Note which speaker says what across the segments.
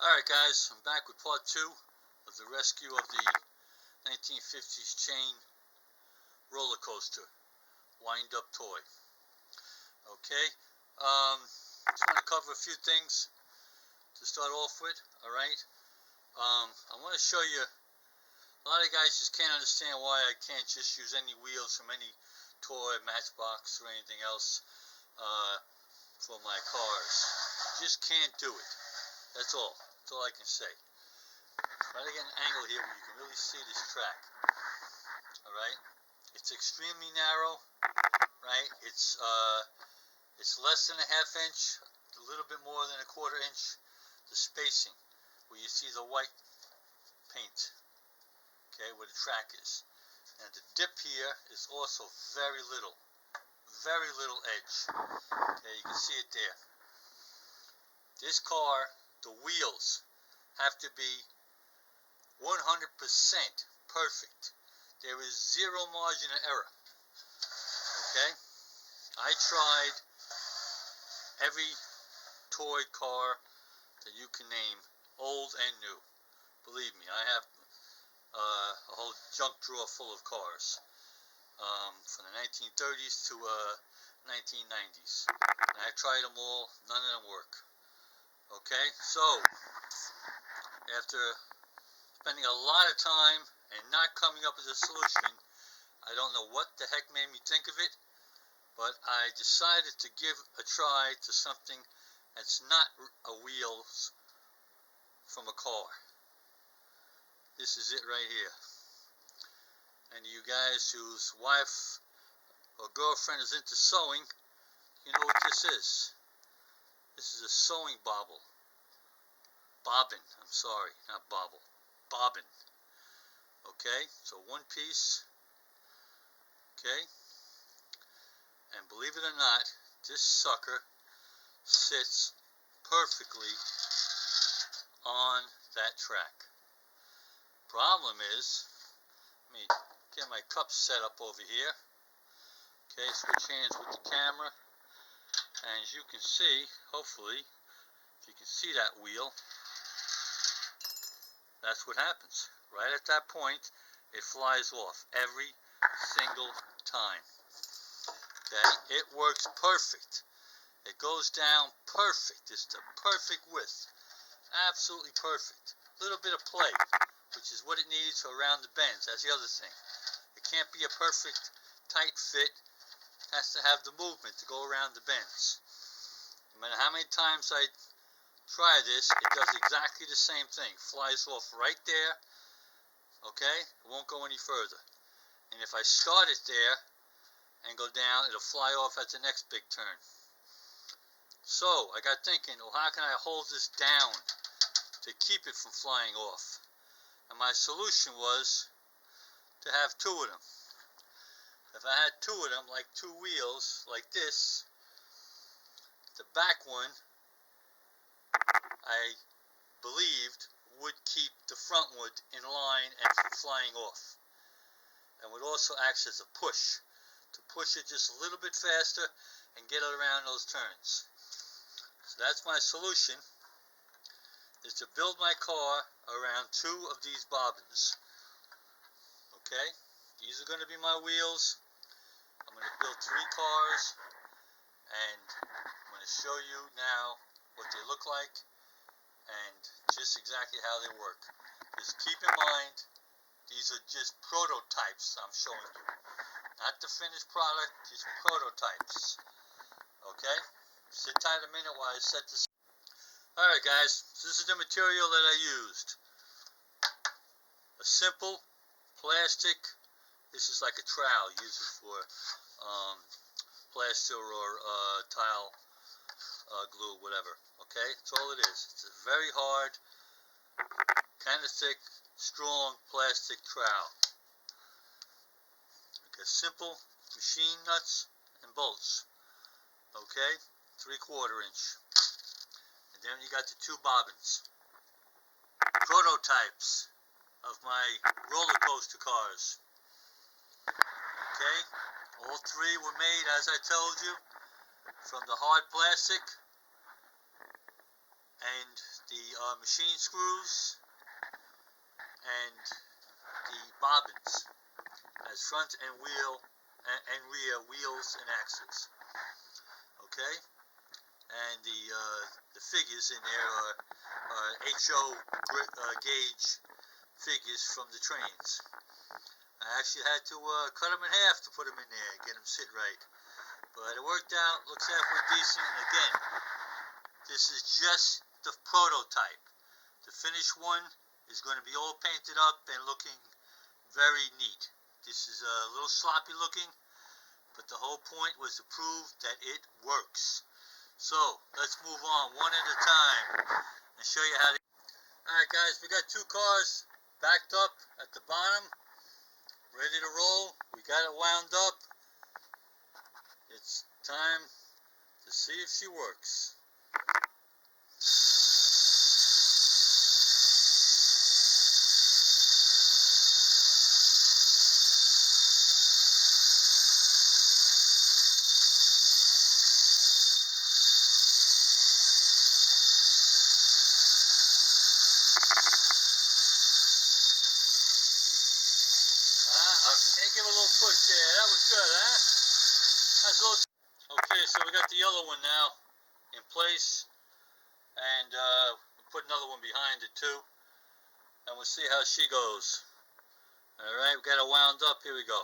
Speaker 1: Alright guys, I'm back with part 2 of the rescue of the 1950s Chein roller coaster wind-up toy. Okay, just want to cover a few things to start off with, alright. I want to show you, a lot of guys just can't understand why I can't just use any wheels from any toy, matchbox, or anything else for my cars. You just can't do it. That's all I can say. Try to get an angle here where you can really see this track. Alright? It's extremely narrow, right? It's less than a half inch, a little bit more than a quarter inch, the spacing, where you see the white paint, okay, where the track is. And the dip here is also very little edge. Okay, you can see it there. This car, the wheels have to be 100% perfect. There is zero margin of error. Okay? I tried every toy car that you can name, old and new. Believe me, I have a whole junk drawer full of cars, from the 1930s to 1990s. And I tried them all, none of them work. Okay, so after spending a lot of time and not coming up with a solution, I don't know what the heck made me think of it, but I decided to give a try to something that's not a wheels from a car. This is it right here. And you guys whose wife or girlfriend is into sewing, you know what this is. This is a sewing bobbin, I'm sorry, not bobble, bobbin. Okay, so one piece, okay, and believe it or not, this sucker sits perfectly on that track. Problem is, let me get my cup set up over here. Okay, switch hands with the camera, and as you can see, hopefully, if you can see that wheel, that's what happens. Right at that point, it flies off every single time. Okay, it works perfect. It goes down perfect. It's the perfect width. Absolutely perfect. A little bit of play, which is what it needs around the bends. That's the other thing. It can't be a perfect tight fit. It has to have the movement to go around the bends. No matter how many times I try this, it does exactly the same thing. Flies off right there. Okay? It won't go any further. And if I start it there and go down, it'll fly off at the next big turn. So I got thinking, well, how can I hold this down to keep it from flying off? And my solution was to have two of them. If I had two of them, like two wheels, like this, the back one, I believed, would keep the front one in line and from flying off. And would also act as a push, to push it just a little bit faster and get it around those turns. So that's my solution, is to build my car around two of these bobbins. Okay, these are going to be my wheels. I'm going to build 3 cars, and I'm going to show you now what they look like and just exactly how they work. Just keep in mind, these are just prototypes I'm showing you. Not the finished product, just prototypes. Okay? Sit tight a minute while I set this. Alright guys, so this is the material that I used. A simple plastic, this is like a trowel, use it for plaster or tile glue, whatever. Okay, that's all it is. It's a very hard, kind of thick, strong plastic trowel. Okay, simple machine nuts and bolts. Okay, 3/4 inch. And then you got the 2 bobbins. Prototypes of my roller coaster cars. Okay, all 3 were made, as I told you, from the hard plastic and the machine screws and the bobbins as front and rear wheels and axles. Okay, and the figures in there are HO gauge figures from the trains. I actually had to cut them in half to put them in there and get them sit right, but it worked out. Looks halfway decent. And again, this is just the prototype. The finished one is going to be all painted up and looking very neat. This is a little sloppy looking, but the whole point was to prove that it works. So let's move on one at a time and show you how to. Alright guys, we got two cars backed up at the bottom, ready to roll. We got it wound up. It's time to see if she works. Give a little push there. That was good, huh? That's a little. Okay, so we got the yellow one now in place, and we put another one behind it too, and we'll see how she goes. All right, we got it wound up. Here we go.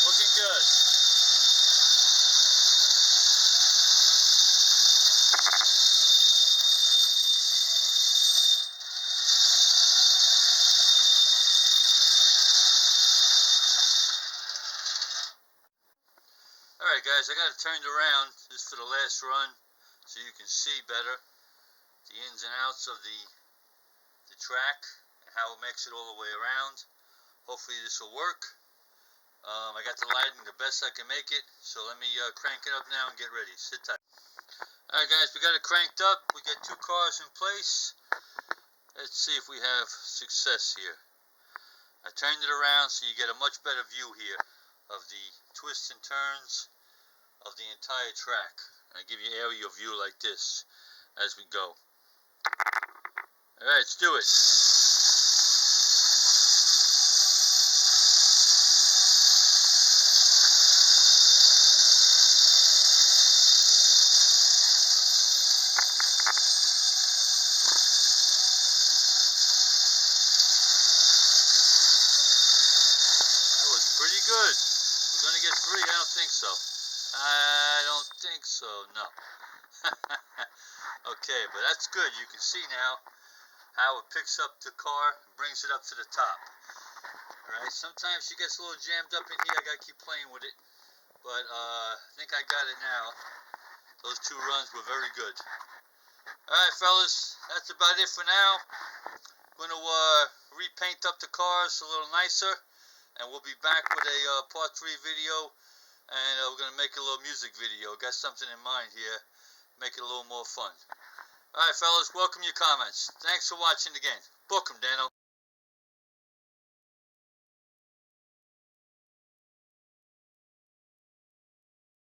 Speaker 1: Looking good. Alright guys, I got it turned around just for the last run so you can see better the ins and outs of the track and how it makes it all the way around. Hopefully this will work. I got the lighting the best I can make it, so let me crank it up now and get ready. Sit tight. Alright guys, we got it cranked up. We got two cars in place. Let's see if we have success here. I turned it around so you get a much better view here of the twists and turns of the entire track. I give you an aerial view like this as we go. Alright, let's do it. That was pretty good. We're going to get 3? I don't think so. I don't think so, no. Okay, but that's good. You can see now how it picks up the car and brings it up to the top. Alright, sometimes she gets a little jammed up in here. I gotta keep playing with it. But I think I got it now. Those 2 runs were very good. Alright, fellas, that's about it for now. I'm going to repaint up the cars a little nicer, and we'll be back with a part 3 video, and we're going to make a little music video. Got something in mind here, make it a little more fun. Alright fellas, welcome your comments. Thanks for watching again. Book 'em, Dano.